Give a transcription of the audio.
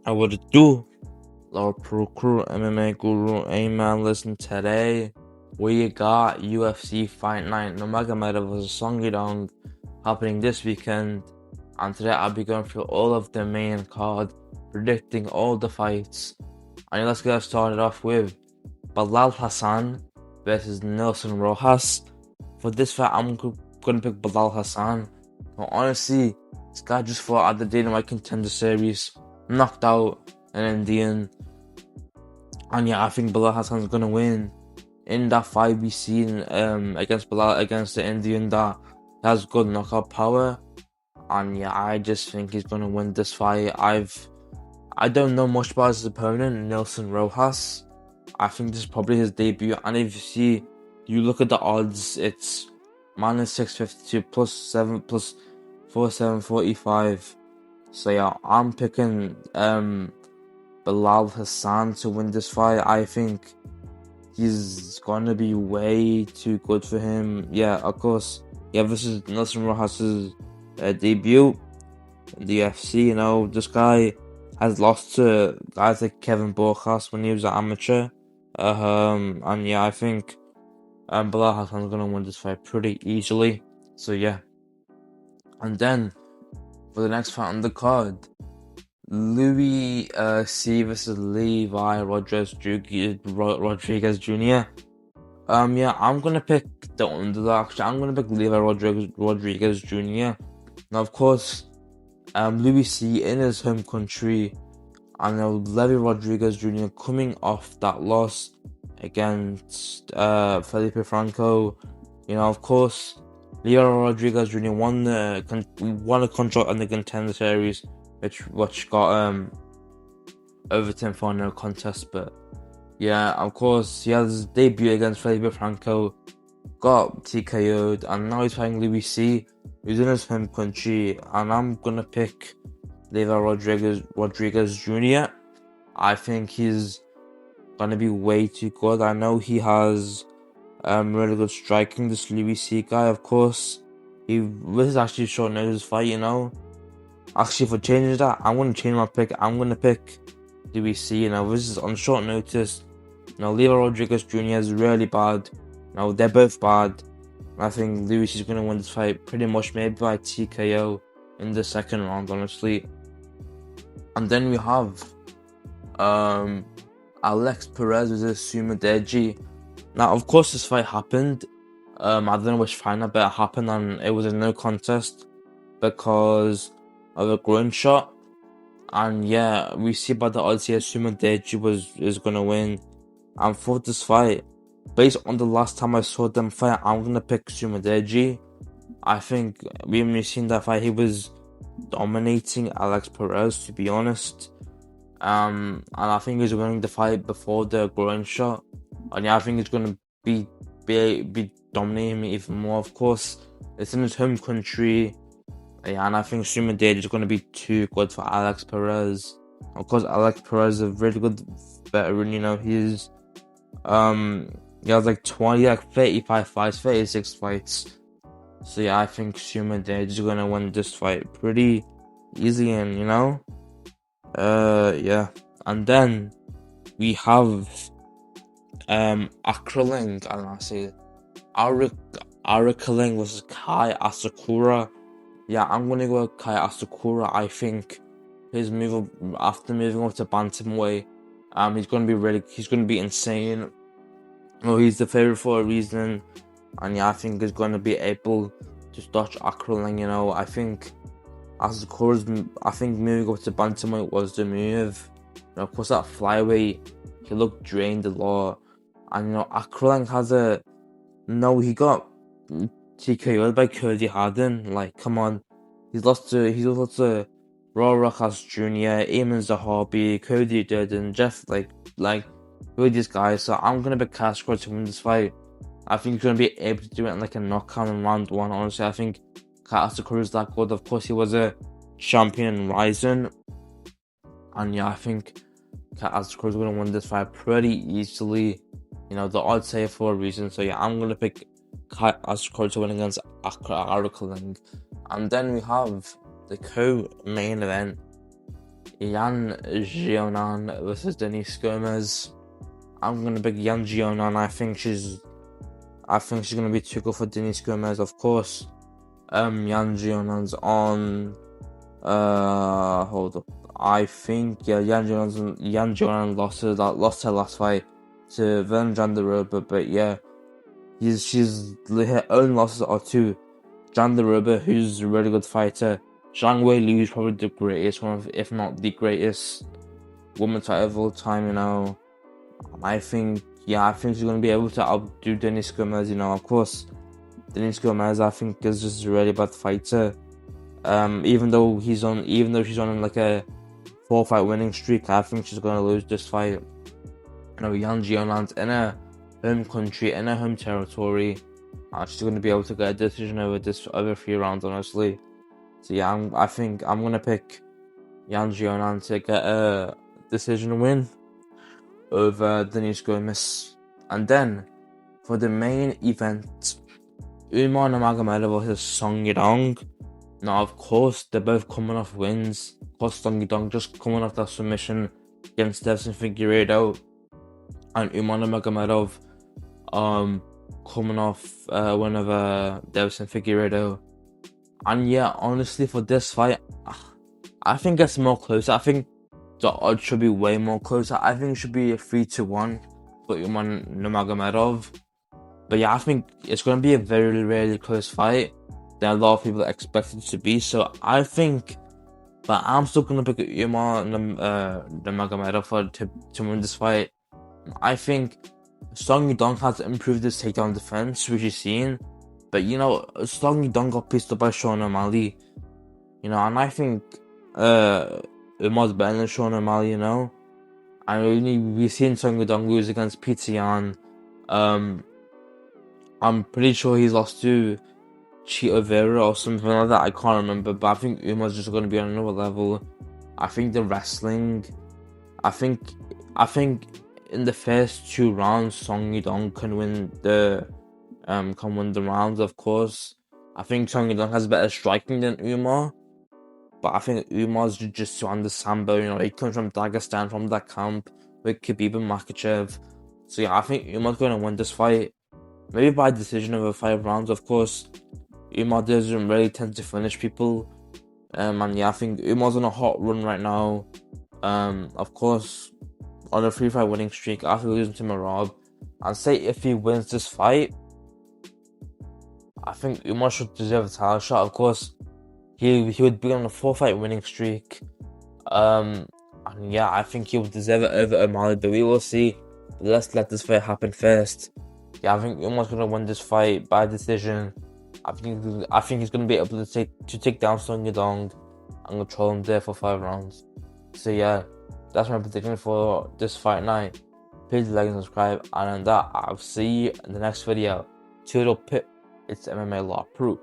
I would do Larpru crew, MMA guru, man. Listen, today we got UFC Fight Night Nurmagomedov vs Yadong happening this weekend, and today I'll be going through all of the main card, predicting all the fights. And let's get started off with Bilal Hasan versus Nilson Rojas. For this fight, I'm gonna pick Bilal Hasan. But honestly, this guy just fought at the Dynamite Contender Series, knocked out an Indian, and yeah, I think Bilal Hassan's gonna win. In that fight we seen against the Indian that has good knockout power, and yeah, I just think he's gonna win this fight. I don't know much about his opponent, Nilson Rojas. I think this is probably his debut, and if you look at the odds, it's minus 652 plus 4745. So yeah, I'm picking Bilal Hasan to win this fight. I think he's gonna be way too good for him. Yeah, of course. Yeah, this is Nilson Rojas' debut in the UFC. You know, this guy has lost to guys like Kevin Rojas when he was an amateur. And yeah, I think Bilal Hassan's gonna win this fight pretty easily. So yeah. And then for the next fight on the card, Liu Ce versus Levi Rodrigues Jr. Yeah, I'm gonna pick the underdog. Actually, I'm gonna pick Levi Rodrigues Jr. Now, of course, Liu Ce in his home country, and Levi Rodrigues Jr. coming off that loss against Felipe Franco. You know, of course, Levi Rodrigues Jr. won a contract in the Contender Series, which got overturned for no contest. But yeah, of course, he has his debut against Felipe Franco, got TKO'd, and now he's fighting Liu Ce, who's in his home country, and I'm gonna pick Levi Rodrigues Jr. I think he's gonna be way too good. I know he has really good striking, this Liu Ce guy. Of course, this is actually a short notice fight, you know. Actually, for changing that, I'm gonna change my pick. I'm gonna pick Liu Ce. You know, this is on short notice. You know, Levi Rodrigues Jr. is really bad. You know, they're both bad. I think Liu Ce is gonna win this fight pretty much, maybe by TKO in the second round, honestly. And then we have Alex Perez versus Sumaderji. Now, of course, this fight happened. I don't know which fight, but it happened, and it was a no contest because of a groin shot. And yeah, we see by the odds here, Sumaderji is gonna win. And for this fight, based on the last time I saw them fight, I'm gonna pick Sumaderji. I think when we seen that fight, he was dominating Alex Perez, to be honest. And I think he's winning the fight before the groin shot. And yeah, I think he's gonna be dominating me even more. Of course, it's in his home country. Yeah, and I think Sumaderji is gonna be too good for Alex Perez. Of course, Alex Perez is a really good veteran. You know, he has like 35 fights, 36 fights. So yeah, I think Sumaderji is gonna win this fight pretty easy, and you know, yeah. And then we have Aoriqileng, and I say Aoriqileng versus Kai Asakura. Yeah, I'm gonna go with Kai Asakura. I think his move after moving up to bantamweight, he's gonna be insane. Well, he's the favorite for a reason, and yeah, I think he's gonna be able to dodge Aoriqileng. You know, I think moving up to bantamweight was the move. You know, of course, at flyweight, he looked drained a lot, and you know, Aoriqileng he got TKO'd by Cody Harden. Like, come on, he's lost to Rojas Jr., Eamon Zahabi, Cody Durden, Jeff, like who are these guys? So I'm gonna be Castro to win this fight. I think he's gonna be able to do it in like a knockout in round one. Honestly, I think Kai Asakura is that good. Of course, he was a champion in Ryzen, and yeah, I think Kai Asakura is gonna win this fight pretty easily. You know, the odds say it for a reason. So yeah, I'm gonna pick Kai Asakura to win against Aoriqileng. And then we have the co-main event. Xioanan versus Denise Gomes. I'm gonna pick Xioanan. I think she's gonna be too good for Denise Gomes, of course. Xioanan's on. Hold up. I think Xioanan lost her last fight to Jandiroba, but yeah, her own losses are to Jandiroba, who's a really good fighter. Zhang Weili, who's probably the greatest one of, if not the greatest women's fighter of all time, you know. I think she's gonna be able to outdo Denise Gomes, you know. Of course, Denise Gomes, I think, is just a really bad fighter. Even though she's on like a 4-fight winning streak, I think she's gonna lose this fight. You know, Xioanan's in her home country, in her home territory. She's gonna be able to get a decision over 3 rounds, honestly. So yeah, I think I'm gonna pick Xioanan to get a decision win over Denise Gomes. And then for the main event, Umar Nurmagomedov versus Song Yadong. Now, of course, they're both coming off wins. Of course, Song Yadong just coming off that submission against Deiveson Figueiredo, and Umar Nurmagomedov coming off win over Deiveson Figueiredo. And yeah, honestly, for this fight, I think it's more closer. I think the odds should be way more closer. I think it should be a 3-1 for Umar Nurmagomedov. But yeah, I think it's going to be a very, really close fight than a lot of people expect it to be. So I think, but I'm still going to pick Umar Nurmagomedov to win this fight. I think Song Yadong has improved his takedown defense, which you've seen. But you know, Song Yadong got pissed up by Sean O'Malley. You know, and I think Umar's better than Sean O'Malley, you know. And we've seen Song Yadong lose against Pitian. I'm pretty sure he's lost to Chito Vera or something like that. I can't remember, but I think Umar's just going to be on another level. I think the wrestling, I think in the first 2 rounds, Song Yadong can win the rounds. Of course, I think Song Yadong has better striking than Umar, but I think Umar's jiu-jitsu and the sambo, you know, he comes from Dagestan, from that camp with Khabib and Makhachev. So yeah, I think Umar's going to win this fight. Maybe by decision over 5 rounds, of course. Umar doesn't really tend to finish people. And yeah, I think Umar's on a hot run right now. Of course, on a 3-fight winning streak after losing to Marab. I'd say if he wins this fight, I think Umar should deserve a title shot. Of course, he would be on a 4-fight winning streak. And yeah, I think he would deserve it over O'Malley, but we will see. But let's let this fight happen first. Yeah, I think Umar's gonna win this fight by decision. I think he's gonna be able to take down Song Yadong and control him there for 5 rounds. So yeah, that's my prediction for this fight night. Please like and subscribe, and on that, I'll see you in the next video. Toodle pip, it's MMA Larpru.